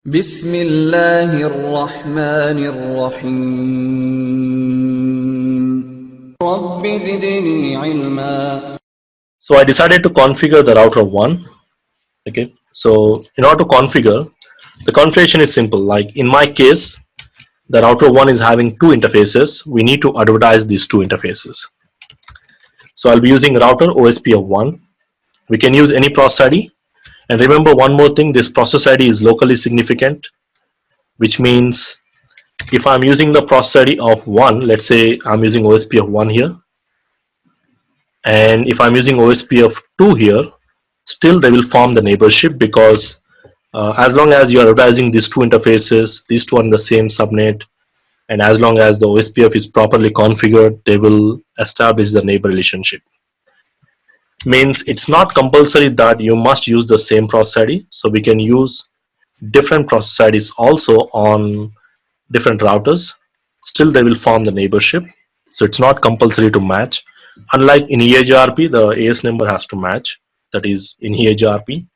بسم الله الرحمن الرحيم رب زدني علما. So I decided to configure the router 1. Okay, so in order to configure, the configuration is simple. Like in my case, the router 1 is having two interfaces. We need to advertise these two interfaces. So I'll be using router OSPF 1. We can use any process ID. And remember one more thing, this process ID is locally significant, which means if I'm using the process ID of 1, let's say I'm using OSPF 1 here, and if I'm using OSPF 2 here, still they will form the neighborship, because as long as you are advertising these two interfaces, these two are in the same subnet, and as long as the OSPF is properly configured, they will establish the neighbor relationship. Means it's not compulsory that you must use the same process ID, so we can use different process IDs also on different routers. Still they will form the neighborship, so it's not compulsory to match. Unlike in EHRP, the AS number has to match. That is in EHRP.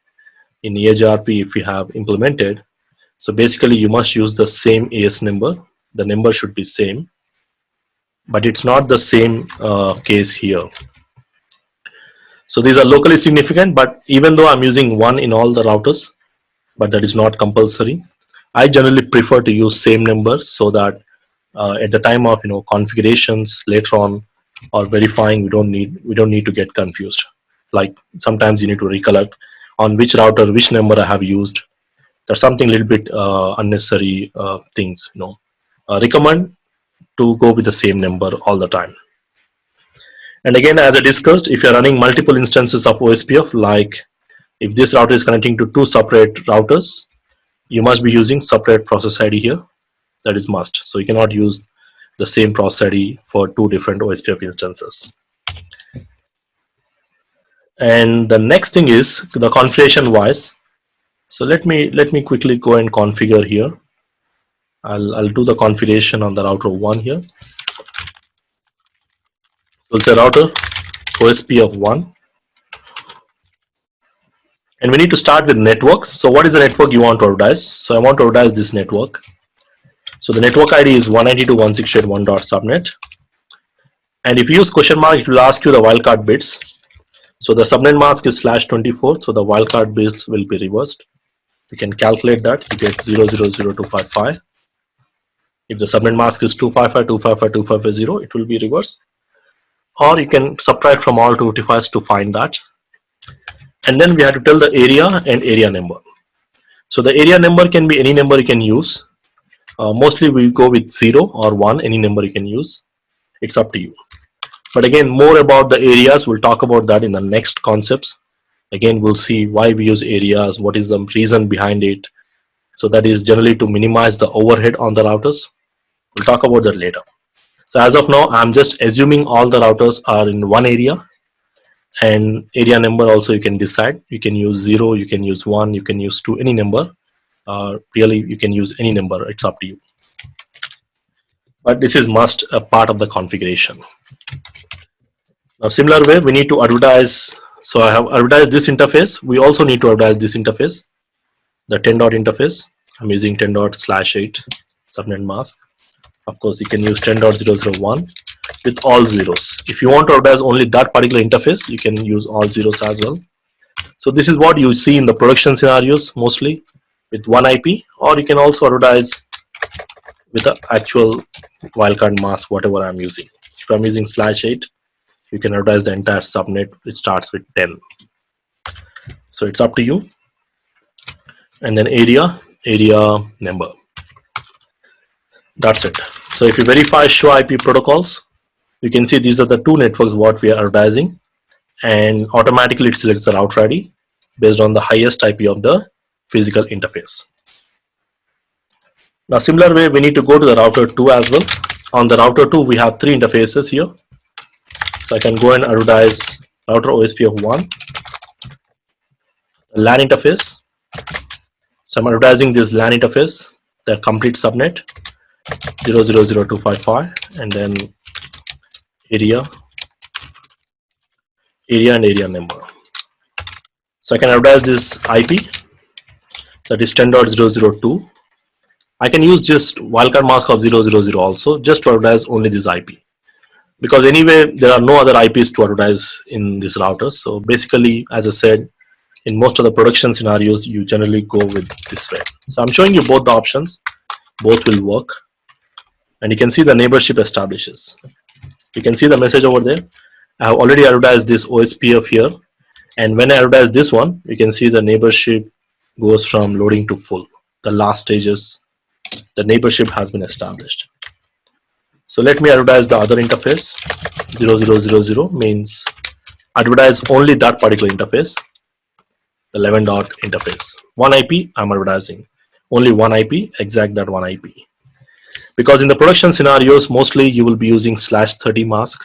In EHRP, if you have implemented, so basically you must use the same AS number. The number should be same, but it's not the same case here. So these are locally significant, but even though I'm using 1 in all the routers, but that is not compulsory. I generally prefer to use same numbers, so that at the time of configurations later on or verifying, we don't need to get confused. Like sometimes you need to recollect on which router which number I have used. There's something a little bit unnecessary things. Recommend to go with the same number all the time. And again, as I discussed, if you're running multiple instances of OSPF, like if this router is connecting to two separate routers, you must be using separate process ID here. That is must. So you cannot use the same process ID for two different OSPF instances. And the next thing is the configuration wise. So let me quickly go and configure here. I'll do the configuration on the router 1 here. So it's a router OSPF 1. And we need to start with networks. So what is the network you want to advertise? So I want to advertise this network. So the network ID is 192.168.1.subnet. And if you use question mark, it will ask you the wildcard bits. So the subnet mask is /24. So the wildcard bits will be reversed. You can calculate that. You get 0000255. If the subnet mask is 255.255.255.0, it will be reversed. Or you can subtract from all 255s to find that. And then we have to tell the area and area number. So the area number can be any number you can use. Mostly we go with 0 or 1, any number you can use. It's up to you. But again, more about the areas, we'll talk about that in the next concepts. Again, we'll see why we use areas, what is the reason behind it. So that is generally to minimize the overhead on the routers. We'll talk about that later. So as of now, I'm just assuming all the routers are in one area. And area number also you can decide. You can use 0, you can use 1, you can use 2, any number. Really, you can use any number. It's up to you. But this is must a part of the configuration. Now, similar way, we need to advertise. So I have advertised this interface. We also need to advertise this interface, the 10 dot interface. I'm using 10 dot /8 subnet mask. Of course, you can use 10.001 with all zeros. If you want to advertise only that particular interface, you can use all zeros as well. So this is what you see in the production scenarios mostly with one IP, or you can also advertise with the actual wildcard mask, whatever I'm using. If I'm using /8, you can advertise the entire subnet, which starts with 10. So it's up to you. And then area number. That's it. So if you verify show IP protocols, you can see these are the two networks what we are advertising, and automatically it selects the router ID based on the highest IP of the physical interface. Now similar way, we need to go to the router 2 as well. On the router 2, we have 3 interfaces here. So I can go and advertise router OSPF 1, the LAN interface. So I'm advertising this LAN interface, the complete subnet 0000255, and then area and area number. So I can advertise this IP that is 10.002. I can use just wildcard mask of 000 also, just to advertise only this IP. Because anyway, there are no other IPs to advertise in this router. So basically, as I said, in most of the production scenarios, you generally go with this way. So I'm showing you both the options. Both will work. And you can see the neighborship establishes. You can see the message over there. I have already advertised this OSPF here. And when I advertise this one, you can see the neighborship goes from loading to full. The last stages, the neighborship has been established. So let me advertise the other interface. 0000 means advertise only that particular interface. The 11 dot interface. One IP I'm advertising. Only one IP, exact that one IP. Because in the production scenarios, mostly you will be using /30 mask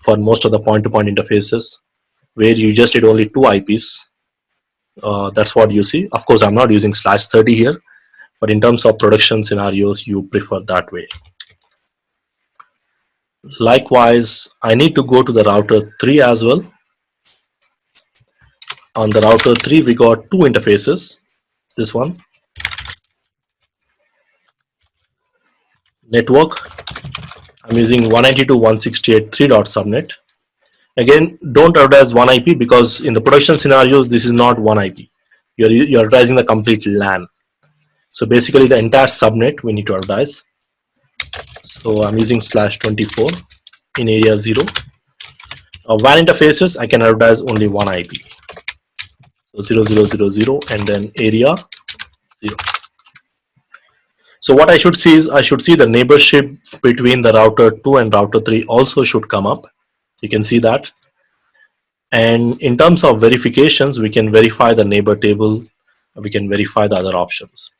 for most of the point-to-point interfaces, where you just need only two IPs. That's what you see. Of course, I'm not using /30 here, but in terms of production scenarios, you prefer that way. Likewise, I need to go to the router 3 as well. On the router 3, we got two interfaces. This one, network. I'm using 192.168.3.subnet. Again, don't advertise one IP, because in the production scenarios, this is not one IP. You're advertising the complete LAN. So basically, the entire subnet we need to advertise. So I'm using /24 in area 0. WAN interfaces, I can advertise only one IP. So 0000 and then area 0. So what I should see is, I should see the neighborship between the router 2 and router 3 also should come up. You can see that. And in terms of verifications, we can verify the neighbor table. We can verify the other options.